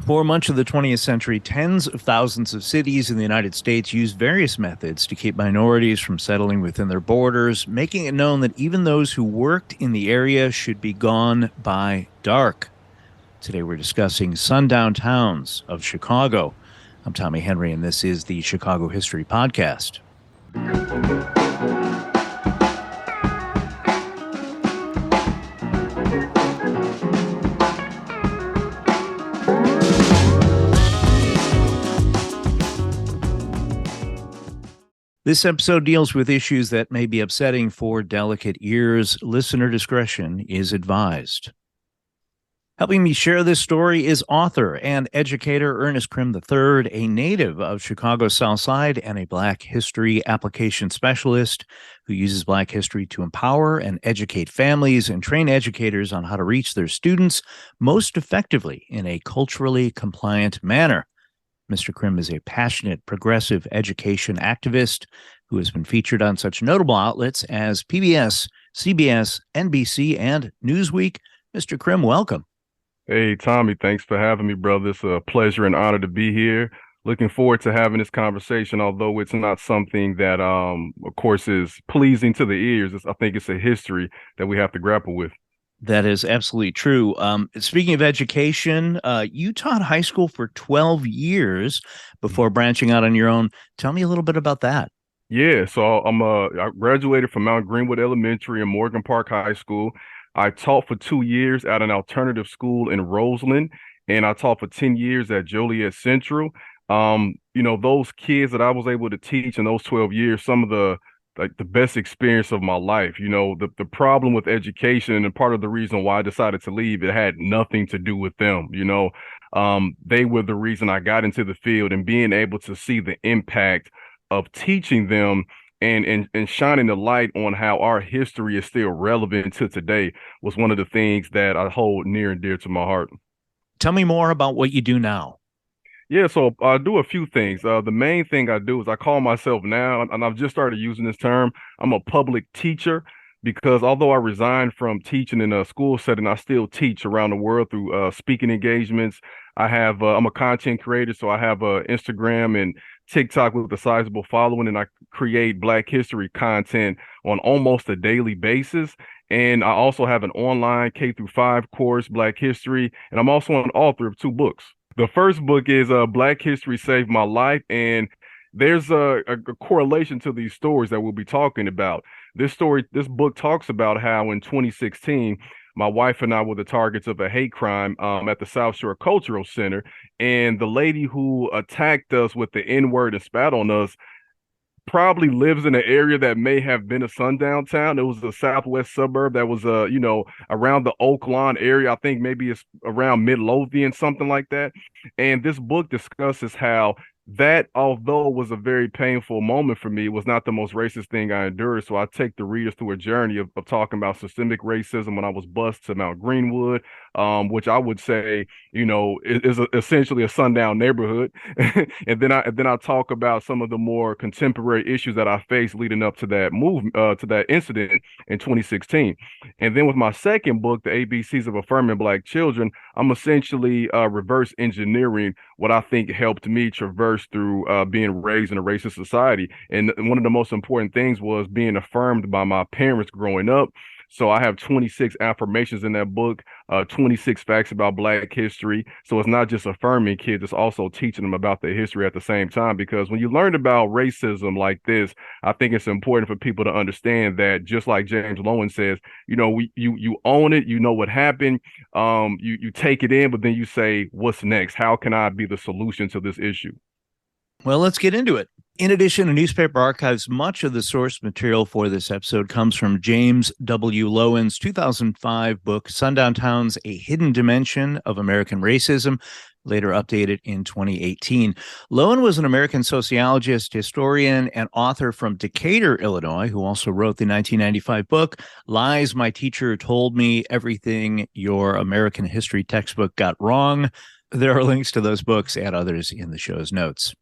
For much of the 20th century, tens of thousands of cities in the United States used various methods to keep minorities from settling within their borders, making it known that even those who worked in the area should be gone by dark. Today, we're discussing sundown towns of Chicago. I'm Tommy Henry, and this is the Chicago History Podcast. This episode deals with issues that may be upsetting for delicate ears. Listener discretion is advised. Helping me share this story is author and educator Ernest Crim III, a native of Chicago's South Side and a Black history application specialist who uses Black history to empower and educate families and train educators on how to reach their students most effectively in a culturally compliant manner. Mr. Crim is a passionate, progressive education activist who has been featured on such notable outlets as PBS, CBS, NBC, and Newsweek. Mr. Crim, welcome. Hey, Tommy, thanks for having me, brother. It's a pleasure and honor to be here. Looking forward to having this conversation, although it's not something that, of course, is pleasing to the ears. I think it's a history that we have to grapple with. That is absolutely true. Speaking of education, you taught high school for 12 years before branching out on your own. Tell me a little bit about that. Yeah, so I graduated from Mount Greenwood Elementary and Morgan Park High School. I taught for 2 years at an alternative school in Roseland, and I taught for 10 years at Joliet Central. Those kids that I was able to teach in those 12 years, some of the best experience of my life. The problem with education, and part of the reason why I decided to leave, it had nothing to do with them. They were the reason I got into the field, and being able to see the impact of teaching them and shining the light on how our history is still relevant to today was one of the things that I hold near and dear to my heart. Tell me more about what you do now. Yeah, so I do a few things. The main thing I do is I call myself now, and I've just started using this term, I'm a public teacher, because although I resigned from teaching in a school setting, I still teach around the world through speaking engagements. I'm a content creator, so I have Instagram and TikTok with a sizable following, and I create Black history content on almost a daily basis. And I also have an online K-5 course, Black history, and I'm also an author of 2 books. The first book is Black History Saved My Life, and there's a correlation to these stories that we'll be talking about. This book talks about how in 2016, my wife and I were the targets of a hate crime at the South Shore Cultural Center, and the lady who attacked us with the N-word and spat on us probably lives in an area that may have been a sundown town. It was a southwest suburb that was, around the Oak Lawn area. I think maybe it's around Midlothian, something like that. And this book discusses how that, although it was a very painful moment for me, was not the most racist thing I endured. So I take the readers through a journey of talking about systemic racism when I was bused to Mount Greenwood, which I would say, is essentially a sundown neighborhood. and then I talk about some of the more contemporary issues that I faced leading up to that to that incident in 2016. And then with my second book, The ABCs of Affirming Black Children, I'm essentially reverse engineering what I think helped me traverse through being raised in a racist society. And one of the most important things was being affirmed by my parents growing up. So I have 26 affirmations in that book, 26 facts about Black history. So it's not just affirming kids, it's also teaching them about their history at the same time. Because when you learn about racism like this, I think it's important for people to understand that, just like James Loewen says, you own it, you know what happened, you take it in, but then you say, what's next? How can I be the solution to this issue? Well, let's get into it. In addition to newspaper archives, much of the source material for this episode comes from James W. Loewen's 2005 book, Sundown Towns, A Hidden Dimension of American Racism, later updated in 2018. Loewen was an American sociologist, historian, and author from Decatur, Illinois, who also wrote the 1995 book, Lies My Teacher Told Me, Everything Your American History Textbook Got Wrong. There are links to those books and others in the show's notes.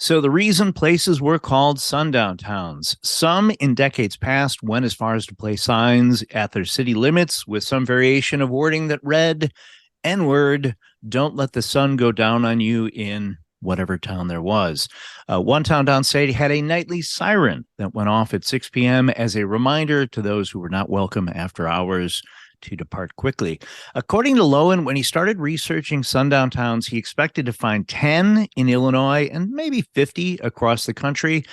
So the reason places were called sundown towns. Some in decades past went as far as to place signs at their city limits with some variation of wording that read, N-word, don't let the sun go down on you in whatever town there was. One town downstate had a nightly siren that went off at 6 p.m. as a reminder to those who were not welcome after hours to depart quickly. According to Loewen, when he started researching sundown towns, he expected to find 10 in Illinois and maybe 50 across the country.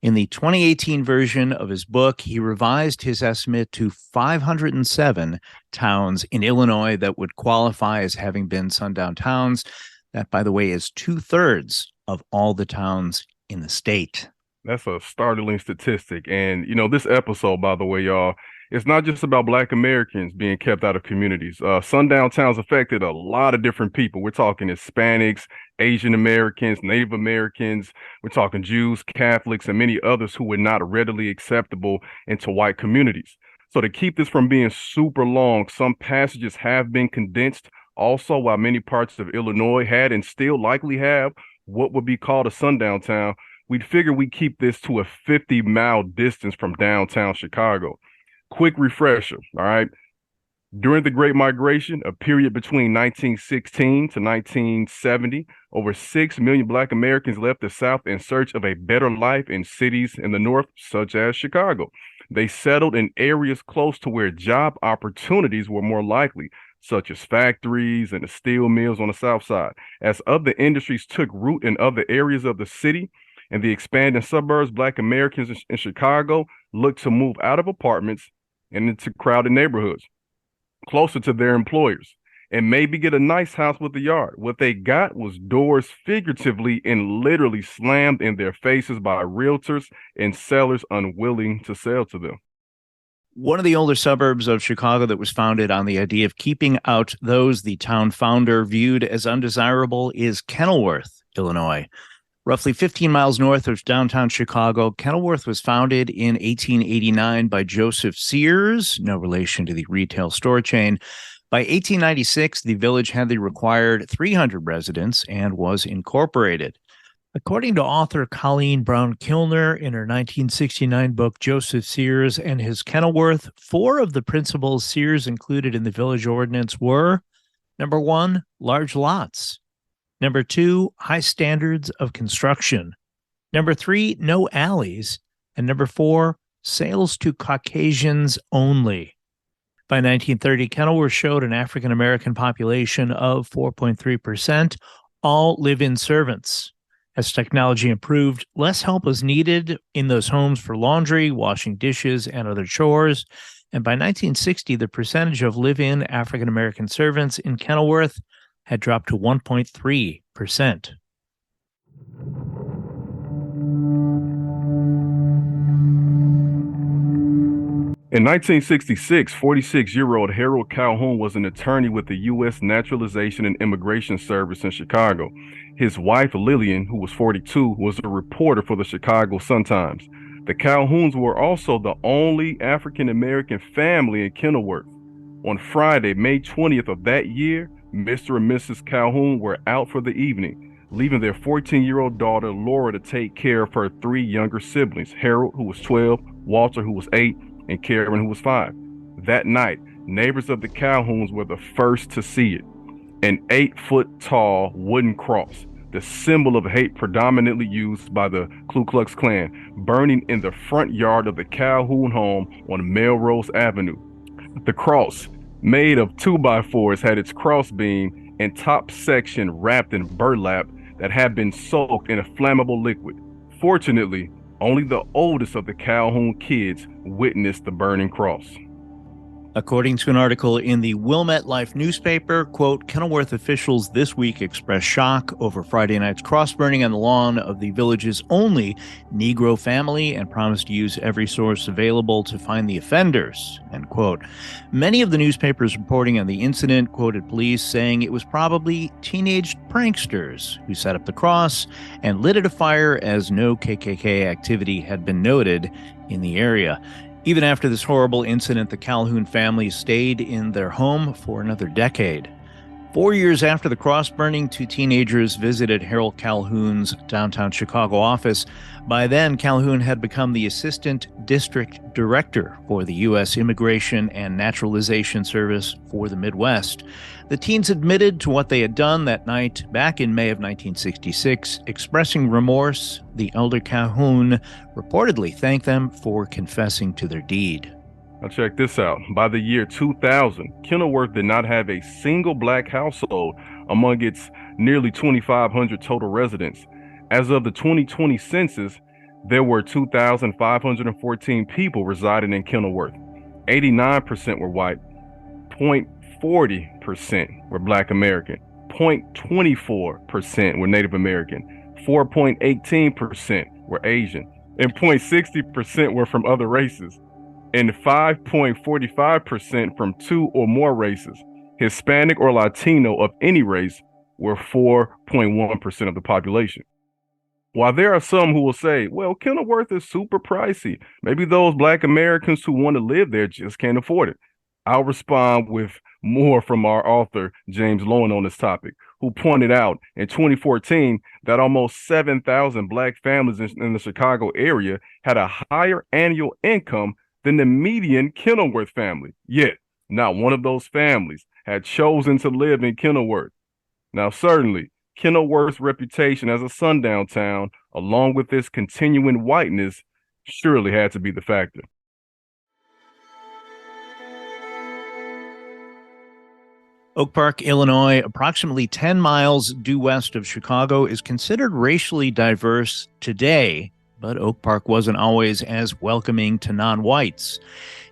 In the 2018 version of his book, he revised his estimate to 507 towns in Illinois that would qualify as having been sundown towns. That, by the way, is 2/3 of all the towns in the state. That's a startling statistic. And, this episode, by the way, y'all, it's not just about Black Americans being kept out of communities. Sundown towns affected a lot of different people. We're talking Hispanics, Asian Americans, Native Americans. We're talking Jews, Catholics, and many others who were not readily acceptable into white communities. So to keep this from being super long, some passages have been condensed. Also, while many parts of Illinois had and still likely have what would be called a sundown town, we'd figure we'd keep this to a 50-mile distance from downtown Chicago. Quick refresher, all right? During the Great Migration, a period between 1916 to 1970, over 6 million Black Americans left the South in search of a better life in cities in the North, such as Chicago. They settled in areas close to where job opportunities were more likely, such as factories and the steel mills on the South Side. As other industries took root in other areas of the city and the expanding suburbs, Black Americans in Chicago looked to move out of apartments and into crowded neighborhoods, closer to their employers, and maybe get a nice house with a yard. What they got was doors figuratively and literally slammed in their faces by realtors and sellers unwilling to sell to them. One of the older suburbs of Chicago that was founded on the idea of keeping out those the town founder viewed as undesirable is Kenilworth, Illinois. Roughly 15 miles north of downtown Chicago, Kenilworth was founded in 1889 by Joseph Sears, no relation to the retail store chain. By 1896, the village had the required 300 residents and was incorporated. According to author Colleen Brown Kilner in her 1969 book, Joseph Sears and His Kenilworth, 4 of the principles Sears included in the village ordinance were, number 1, large lots. Number 2, high standards of construction. Number 3, no alleys. And number 4, sales to Caucasians only. By 1930, Kenilworth showed an African-American population of 4.3%, all live-in servants. As technology improved, less help was needed in those homes for laundry, washing dishes, and other chores. And by 1960, the percentage of live-in African-American servants in Kenilworth had dropped to 1.3%. In 1966, 46-year-old Harold Calhoun was an attorney with the U.S. Naturalization and Immigration Service in Chicago. His wife, Lillian, who was 42, was a reporter for the Chicago Sun-Times. The Calhouns were also the only African-American family in Kenilworth. On Friday, May 20th of that year, Mr. and Mrs. Calhoun were out for the evening, leaving their 14-year-old daughter, Laura, to take care of her 3 younger siblings, Harold, who was 12, Walter, who was 8, and Karen, who was 5. That night, neighbors of the Calhouns were the first to see it. An 8-foot-tall wooden cross, the symbol of hate predominantly used by the Ku Klux Klan, burning in the front yard of the Calhoun home on Melrose Avenue. The cross, made of 2x4s, had its crossbeam and top section wrapped in burlap that had been soaked in a flammable liquid. Fortunately, only the oldest of the Calhoun kids witnessed the burning cross. According to an article in the Wilmette Life newspaper, quote, Kenilworth officials this week expressed shock over Friday night's cross-burning on the lawn of the village's only Negro family and promised to use every source available to find the offenders, end quote. Many of the newspapers reporting on the incident quoted police saying it was probably teenage pranksters who set up the cross and lit it afire, as no KKK activity had been noted in the area. Even after this horrible incident, the Calhoun family stayed in their home for another decade. 4 years after the cross burning, two teenagers visited Harold Calhoun's downtown Chicago office. By then, Calhoun had become the assistant district director for the U.S. Immigration and Naturalization Service for the Midwest. The teens admitted to what they had done that night back in May of 1966. Expressing remorse, the elder Calhoun reportedly thanked them for confessing to their deed. Now check this out. By the year 2000, Kenilworth did not have a single black household among its nearly 2,500 total residents. As of the 2020 census, there were 2,514 people residing in Kenilworth. 89% were white, 0.40% were Black American, 0.24% were Native American, 4.18% were Asian, and 0.60% were from other races, and 5.45% from two or more races. Hispanic or Latino of any race were 4.1% of the population. While there are some who will say, well, Kenilworth is super pricey. Maybe those Black Americans who want to live there just can't afford it. I'll respond with more from our author, James Loewen, on this topic, who pointed out in 2014 that almost 7,000 Black families in the Chicago area had a higher annual income than the median Kenilworth family. Yet, not one of those families had chosen to live in Kenilworth. Now, certainly, Kenilworth's reputation as a sundown town, along with its continuing whiteness, surely had to be the factor. Oak Park, Illinois, approximately 10 miles due west of Chicago, is considered racially diverse today, but Oak Park wasn't always as welcoming to non-whites.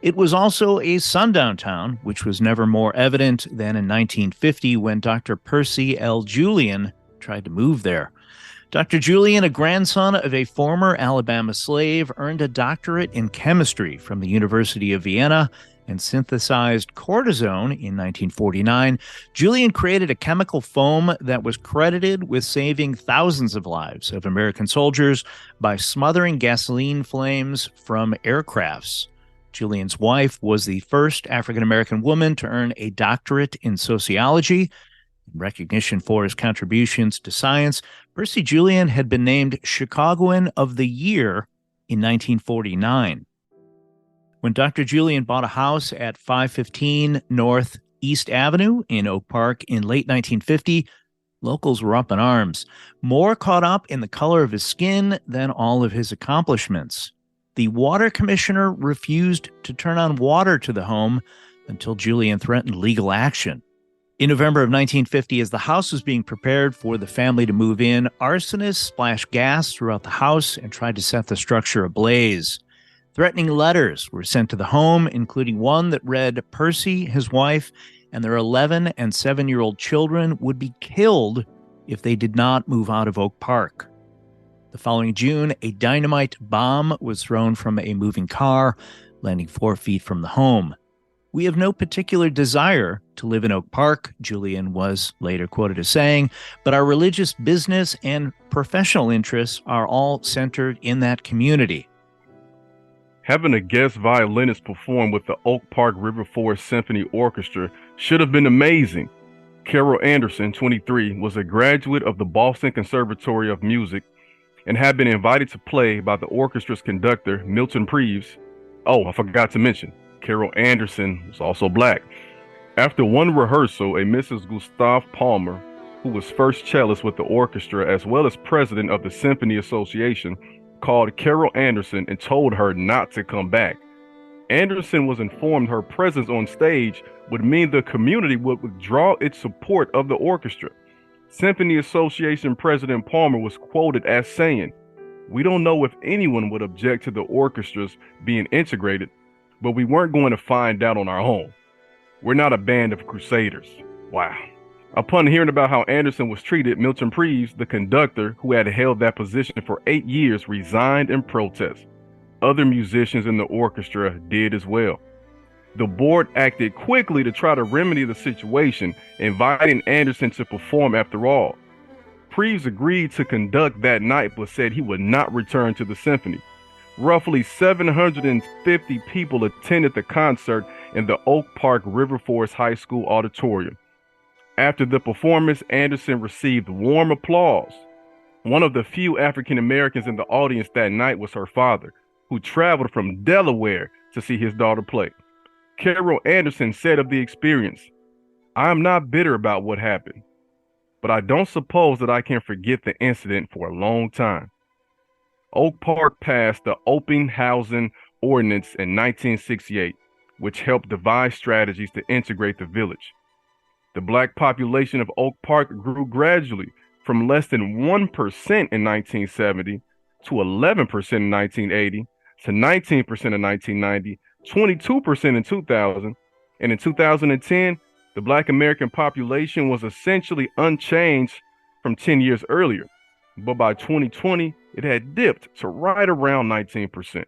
It was also a sundown town, which was never more evident than in 1950 when Dr. Percy L. Julian tried to move there. Dr. Julian, a grandson of a former Alabama slave, earned a doctorate in chemistry from the University of Vienna and synthesized cortisone in 1949. Julian created a chemical foam that was credited with saving thousands of lives of American soldiers by smothering gasoline flames from aircrafts. Julian's wife was the first African-American woman to earn a doctorate in sociology. In recognition for his contributions to science, Percy Julian had been named Chicagoan of the Year in 1949. When Dr. Julian bought a house at 515 North East Avenue in Oak Park in late 1950, locals were up in arms, more caught up in the color of his skin than all of his accomplishments. The water commissioner refused to turn on water to the home until Julian threatened legal action. In November of 1950, as the house was being prepared for the family to move in, arsonists splashed gas throughout the house and tried to set the structure ablaze. Threatening letters were sent to the home, including one that read Percy, his wife, and their 11 and 7-year-old children would be killed if they did not move out of Oak Park. The following June, a dynamite bomb was thrown from a moving car, landing 4 feet from the home. We have no particular desire to live in Oak Park, Julian was later quoted as saying, but our religious, business, and professional interests are all centered in that community. Having a guest violinist perform with the Oak Park River Forest Symphony Orchestra should have been amazing. Carol Anderson, 23, was a graduate of the Boston Conservatory of Music and had been invited to play by the orchestra's conductor, Milton Preeves. Oh, I forgot to mention, Carol Anderson was also Black. After one rehearsal, a Mrs. Gustav Palmer, who was first cellist with the orchestra as well as president of the Symphony Association, called Carol Anderson and told her not to come back. Anderson was informed her presence on stage would mean the community would withdraw its support of the orchestra. Symphony Association President Palmer was quoted as saying, "We don't know if anyone would object to the orchestras being integrated, but we weren't going to find out on our own. We're not a band of crusaders." Wow. Upon hearing about how Anderson was treated, Milton Preeves, the conductor who had held that position for 8 years, resigned in protest. Other musicians in the orchestra did as well. The board acted quickly to try to remedy the situation, inviting Anderson to perform after all. Preeves agreed to conduct that night, but said he would not return to the symphony. Roughly 750 people attended the concert in the Oak Park River Forest High School auditorium. After the performance, Anderson received warm applause. One of the few African Americans in the audience that night was her father, who traveled from Delaware to see his daughter play. Carol Anderson said of the experience, "I am not bitter about what happened, but I don't suppose that I can forget the incident for a long time." Oak Park passed the Open Housing Ordinance in 1968, which helped devise strategies to integrate the village. The black population of Oak Park grew gradually from less than 1% in 1970 to 11% in 1980 to 19% in 1990, 22% in 2000, and in 2010, the black American population was essentially unchanged from 10 years earlier. But by 2020, it had dipped to right around 19%.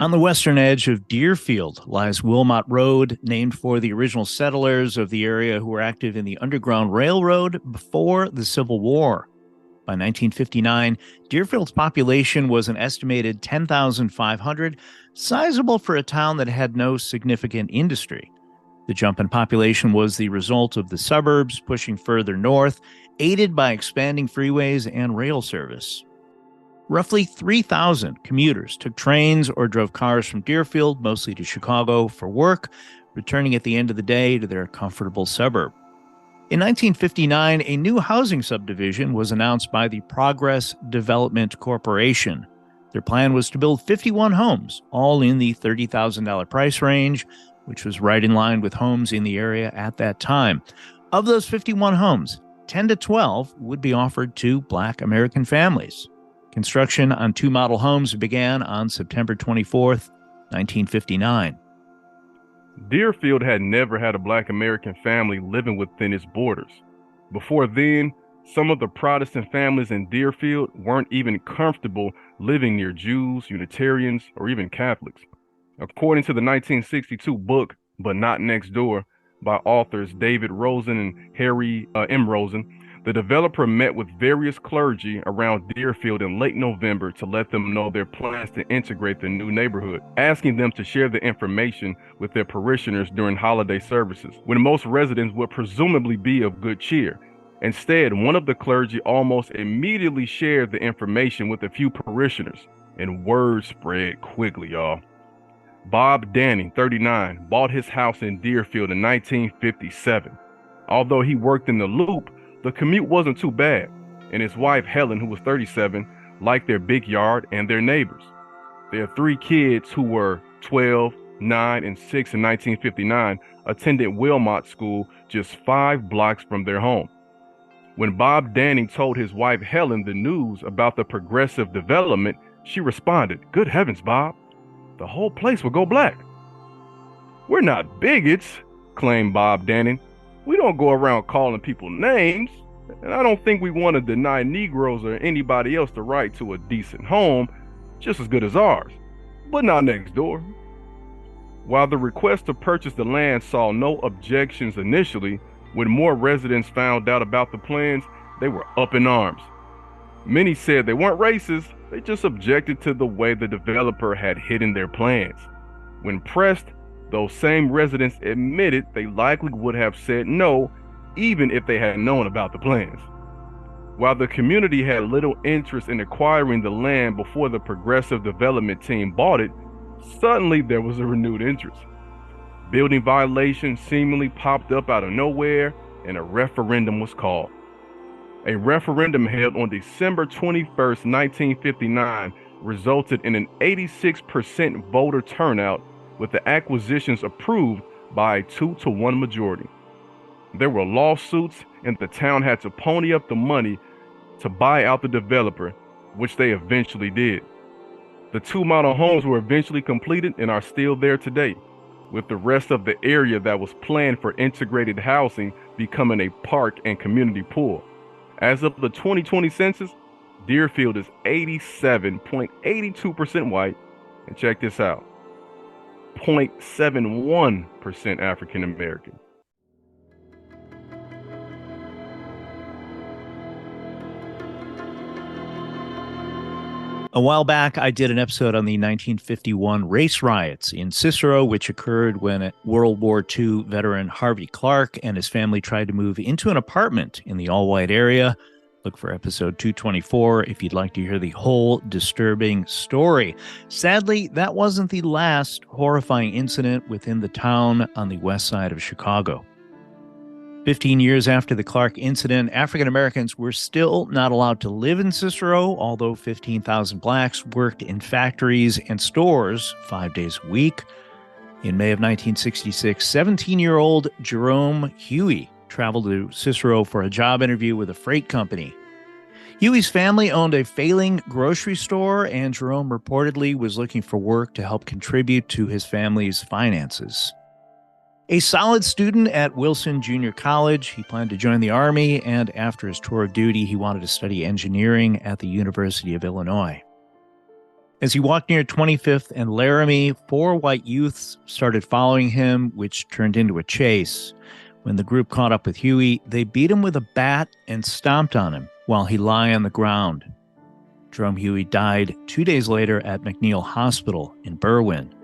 On the western edge of Deerfield lies Wilmot Road, named for the original settlers of the area who were active in the Underground Railroad before the Civil War. By 1959, Deerfield's population was an estimated 10,500, sizable for a town that had no significant industry. The jump in population was the result of the suburbs pushing further north, aided by expanding freeways and rail service. Roughly 3,000 commuters took trains or drove cars from Deerfield, mostly to Chicago, for work, returning at the end of the day to their comfortable suburb. In 1959, a new housing subdivision was announced by the Progress Development Corporation. Their plan was to build 51 homes, all in the $30,000 price range, which was right in line with homes in the area at that time. Of those 51 homes, 10 to 12 would be offered to Black American families. Construction on 2 model homes began on September 24th, 1959. Deerfield had never had a Black American family living within its borders. Before then, some of the Protestant families in Deerfield weren't even comfortable living near Jews, Unitarians, or even Catholics. According to the 1962 book, But Not Next Door, by authors David Rosen and Harry M. Rosen, the developer met with various clergy around Deerfield in late November to let them know their plans to integrate the new neighborhood, asking them to share the information with their parishioners during holiday services, when most residents would presumably be of good cheer. Instead, one of the clergy almost immediately shared the information with a few parishioners, and word spread quickly, y'all. Bob Danning, 39, bought his house in Deerfield in 1957. Although he worked in the Loop, the commute wasn't too bad, and his wife, Helen, who was 37, liked their big yard and their neighbors. Their 3 kids, who were 12, 9, and 6 in 1959, attended Wilmot School just 5 blocks from their home. When Bob Danning told his wife, Helen, the news about the progressive development, she responded, "Good heavens, Bob, the whole place will go black." "We're not bigots," claimed Bob Danning. "We don't go around calling people names, and I don't think we want to deny Negroes or anybody else the right to a decent home, just as good as ours, but not next door." While the request to purchase the land saw no objections initially, when more residents found out about the plans, they were up in arms. Many said they weren't racist, they just objected to the way the developer had hidden their plans. When pressed, those same residents admitted they likely would have said no, even if they had known about the plans. While the community had little interest in acquiring the land before the progressive development team bought it, suddenly there was a renewed interest. Building violations seemingly popped up out of nowhere, and a referendum was called. A referendum held on December 21st, 1959, resulted in an 86% voter turnout, with the acquisitions approved by a 2-to-1 majority. There were lawsuits, and the town had to pony up the money to buy out the developer, which they eventually did. The 2 model homes were eventually completed and are still there today, with the rest of the area that was planned for integrated housing becoming a park and community pool. As of the 2020 census, Deerfield is 87.82% white, and check this out, 0.71% African American. A while back, I did an episode on the 1951 race riots in Cicero, which occurred when World War II veteran Harvey Clark and his family tried to move into an apartment in the all-white area. Look for episode 224 if you'd like to hear the whole disturbing story. Sadly, that wasn't the last horrifying incident within the town on the west side of Chicago. 15 years after the Clark incident, African Americans were still not allowed to live in Cicero, although 15,000 blacks worked in factories and stores 5 days a week. In May of 1966, 17-year-old Jerome Huey traveled to Cicero for a job interview with a freight company. Huey's family owned a failing grocery store, and Jerome reportedly was looking for work to help contribute to his family's finances. A solid student at Wilson Junior College, he planned to join the Army, and after his tour of duty, he wanted to study engineering at the University of Illinois. As he walked near 25th and Laramie, 4 white youths started following him, which turned into a chase. When the group caught up with Huey, they beat him with a bat and stomped on him while he lay on the ground. Jerome Huey died 2 days later at McNeil Hospital in Berwyn.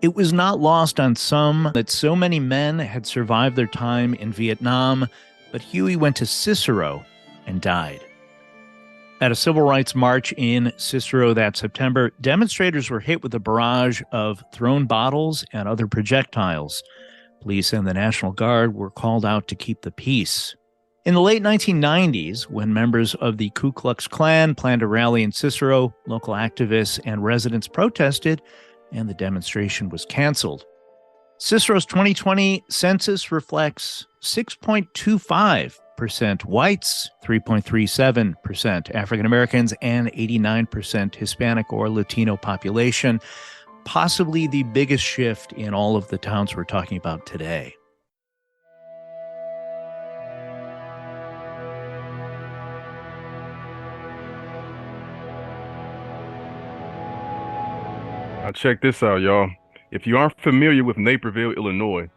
It was not lost on some that so many men had survived their time in Vietnam, but Huey went to Cicero and died. At a civil rights march in Cicero that September, demonstrators were hit with a barrage of thrown bottles and other projectiles. Police and the National Guard were called out to keep the peace. In the late 1990s, when members of the Ku Klux Klan planned a rally in Cicero, local activists and residents protested, and the demonstration was canceled. Cicero's 2020 census reflects 6.25% whites, 3.37% African Americans, and 89% Hispanic or Latino population, possibly the biggest shift in all of the towns we're talking about today. Now check this out, y'all. If you aren't familiar with Naperville, Illinois,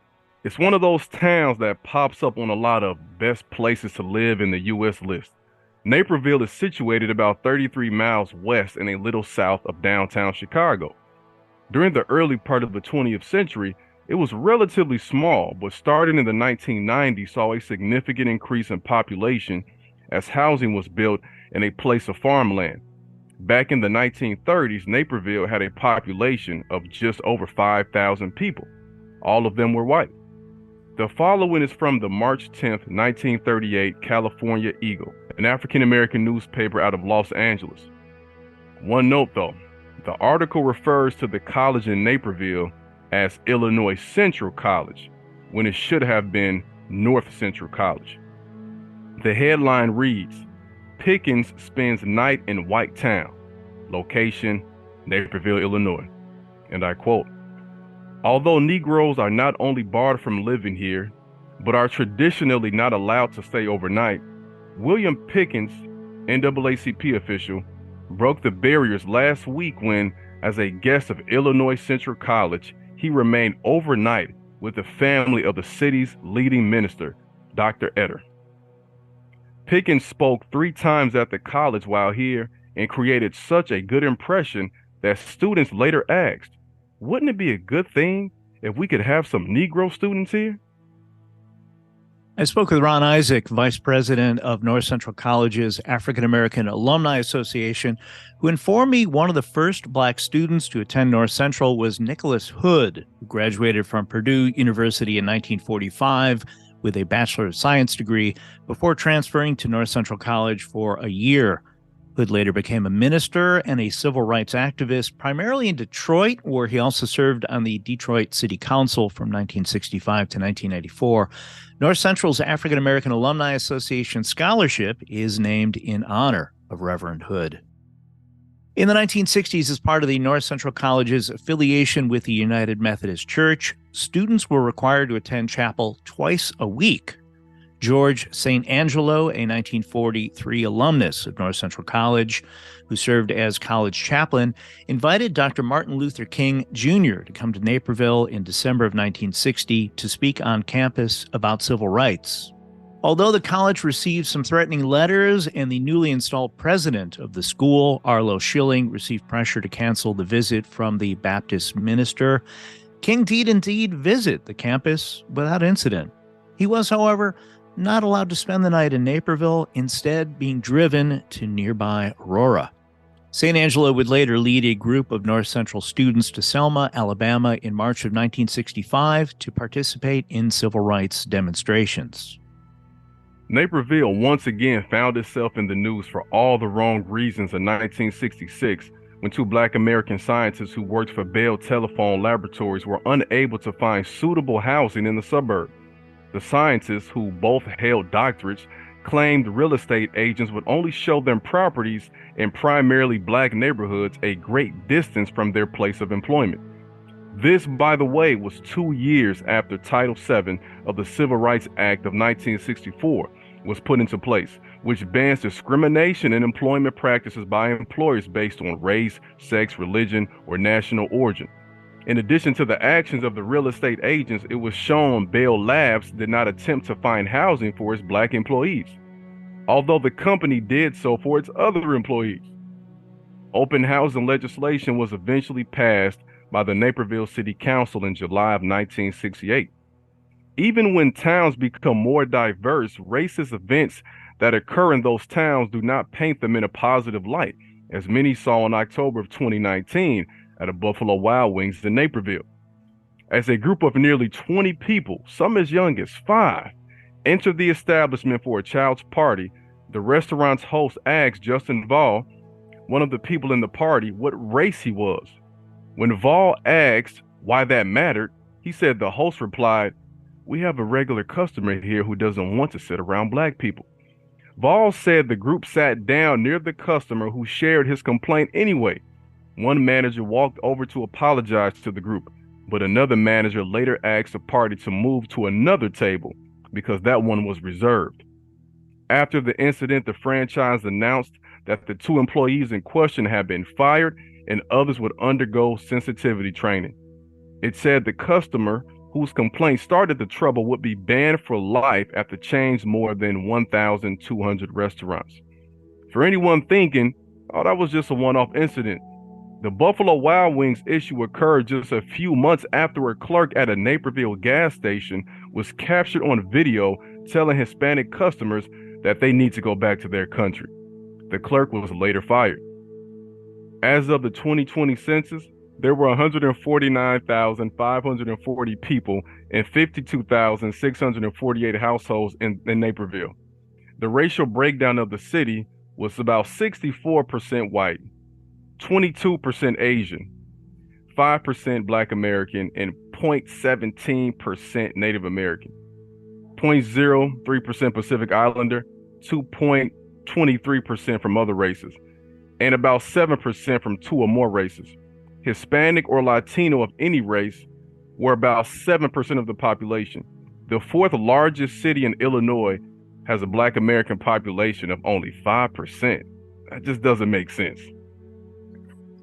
it's one of those towns that pops up on a lot of best places to live in the U.S. list. Naperville is situated about 33 miles west and a little south of downtown Chicago. During the early part of the 20th century, it was relatively small, but starting in the 1990s saw a significant increase in population as housing was built in a place of farmland. Back in the 1930s, Naperville had a population of just over 5,000 people. All of them were white. The following is from the March 10th, 1938 California Eagle, an African-American newspaper out of Los Angeles. One note though, the article refers to the college in Naperville as Illinois Central College, when it should have been North Central College. The headline reads, Pickens spends night in White Town. Location, Naperville, Illinois. And I quote, although Negroes are not only barred from living here, but are traditionally not allowed to stay overnight, William Pickens, NAACP official, broke the barriers last week when, as a guest of Illinois Central College, he remained overnight with the family of the city's leading minister, Dr. Etter. Pickens spoke 3 times at the college while here and created such a good impression that students later asked, wouldn't it be a good thing if we could have some Negro students here? I spoke with Ron Isaac, Vice President of North Central College's African American Alumni Association, who informed me one of the first Black students to attend North Central was Nicholas Hood, who graduated from Purdue University in 1945 with a Bachelor of Science degree before transferring to North Central College for a year. Hood later became a minister and a civil rights activist, primarily in Detroit, where he also served on the Detroit City Council from 1965 to 1994. North Central's African American Alumni Association scholarship is named in honor of Reverend Hood. In the 1960s, as part of the North Central College's affiliation with the United Methodist Church, students were required to attend chapel twice a week. George St. Angelo, a 1943 alumnus of North Central College, who served as college chaplain, invited Dr. Martin Luther King Jr. to come to Naperville in December of 1960 to speak on campus about civil rights. Although the college received some threatening letters and the newly installed president of the school, Arlo Schilling, received pressure to cancel the visit from the Baptist minister, King did indeed visit the campus without incident. He was, however, not allowed to spend the night in Naperville, instead being driven to nearby Aurora. St. Angelo would later lead a group of North Central students to Selma, Alabama in March of 1965 to participate in civil rights demonstrations. Naperville once again found itself in the news for all the wrong reasons in 1966 when two Black American scientists who worked for Bell Telephone Laboratories were unable to find suitable housing in the suburb. The scientists, who both held doctorates, claimed real estate agents would only show them properties in primarily Black neighborhoods a great distance from their place of employment. This, by the way, was 2 years after Title VII of the Civil Rights Act of 1964 was put into place, which bans discrimination in employment practices by employers based on race, sex, religion, or national origin. In addition to the actions of the real estate agents, it was shown Bell Labs did not attempt to find housing for its Black employees, although the company did so for its other employees. Open housing legislation was eventually passed by the Naperville City Council in July of 1968. Even when towns become more diverse, racist events that occur in those towns do not paint them in a positive light, as many saw in October of 2019 at a Buffalo Wild Wings in Naperville. As a group of nearly 20 people, some as young as 5, entered the establishment for a child's party, the restaurant's host asked Justin Vall, one of the people in the party, what race he was. When Vall asked why that mattered, he said the host replied, "We have a regular customer here who doesn't want to sit around Black people." Vall said the group sat down near the customer who shared his complaint anyway. One manager walked over to apologize to the group, but another manager later asked the party to move to another table because that one was reserved. After the incident, the franchise announced that the 2 employees in question had been fired and others would undergo sensitivity training. It said the customer whose complaint started the trouble would be banned for life after changed more than 1,200 restaurants. For anyone thinking, oh, that was just a one-off incident, the Buffalo Wild Wings issue occurred just a few months after a clerk at a Naperville gas station was captured on video telling Hispanic customers that they need to go back to their country. The clerk was later fired. As of the 2020 census, there were 149,540 people and 52,648 households in Naperville. The racial breakdown of the city was about 64% white, 22% Asian, 5% Black American, and 0.17% Native American, 0.03% Pacific Islander, 2.23% from other races, and about 7% from 2 or more races. Hispanic or Latino of any race were about 7% of the population. The 4th largest city in Illinois has a Black American population of only 5%. That just doesn't make sense.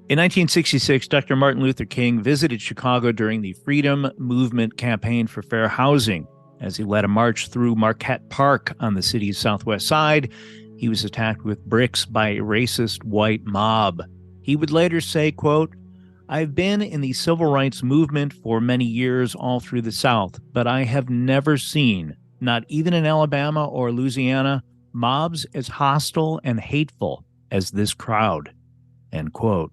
In 1966, Dr. Martin Luther King visited Chicago during the Freedom Movement campaign for fair housing. As he led a march through Marquette Park on the city's southwest side, he was attacked with bricks by a racist white mob. He would later say, quote, "I've been in the civil rights movement for many years all through the South, but I have never seen, not even in Alabama or Louisiana, mobs as hostile and hateful as this crowd," end quote.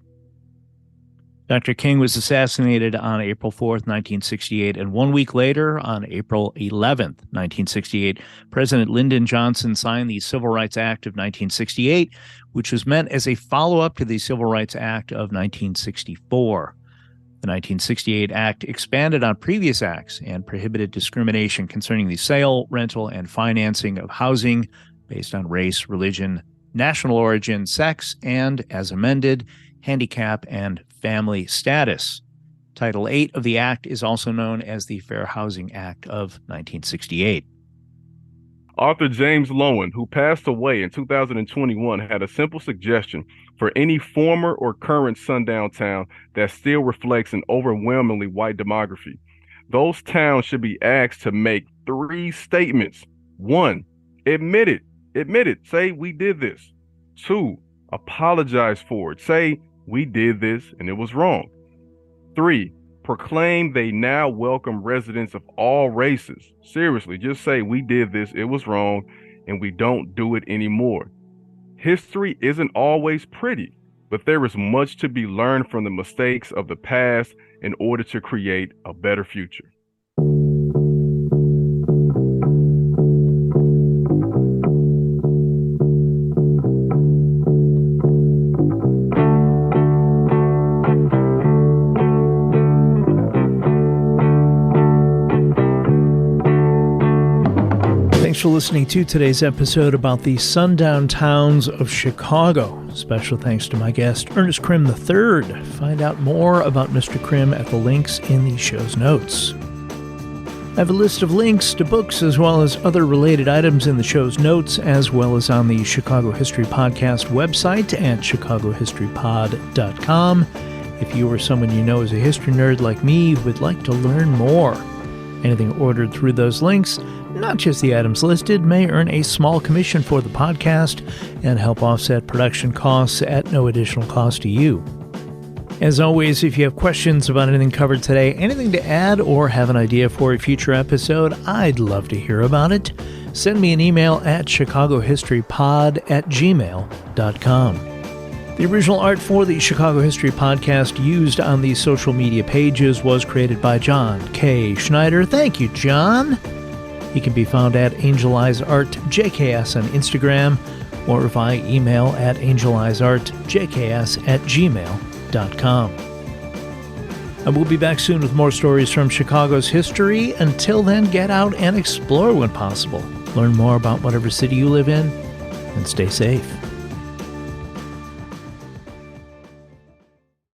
Dr. King was assassinated on April 4th, 1968, and 1 week later, on April 11th, 1968, President Lyndon Johnson signed the Civil Rights Act of 1968, which was meant as a follow-up to the Civil Rights Act of 1964. The 1968 Act expanded on previous acts and prohibited discrimination concerning the sale, rental, and financing of housing based on race, religion, national origin, sex, and, as amended, handicap and family status. Title VIII of the Act is also known as the Fair Housing Act of 1968. Author James Loewen, who passed away in 2021, had a simple suggestion for any former or current Sundown town that still reflects an overwhelmingly white demography. Those towns should be asked to make 3 statements. 1, Admit it. Admit it. Say we did this. 2, apologize for it. Say we did this and it was wrong. 3, proclaim they now welcome residents of all races. Seriously, just say we did this, it was wrong, and we don't do it anymore. History isn't always pretty, but there is much to be learned from the mistakes of the past in order to create a better future. Thanks for listening to today's episode about the sundown towns of Chicago. Special thanks to my guest, Ernest Crim III. Find out more about Mr. Crim at the links in the show's notes. I have a list of links to books as well as other related items in the show's notes, as well as on the Chicago History Podcast website at chicagohistorypod.com. If you or someone you know is a history nerd like me who would like to learn more, anything ordered through those links, not just the items listed, may earn a small commission for the podcast and help offset production costs at no additional cost to you. As always, if you have questions about anything covered today, anything to add, or have an idea for a future episode, I'd love to hear about it. Send me an email at chicagohistorypod@gmail.com. The original art for the Chicago History Podcast used on the social media pages was created by John K. Schneider. Thank you, John. He can be found at AngelEyesArtJKS on Instagram or via email at angeleyesartjks@gmail.com. I will be back soon with more stories from Chicago's history. Until then, get out and explore when possible. Learn more about whatever city you live in, and stay safe.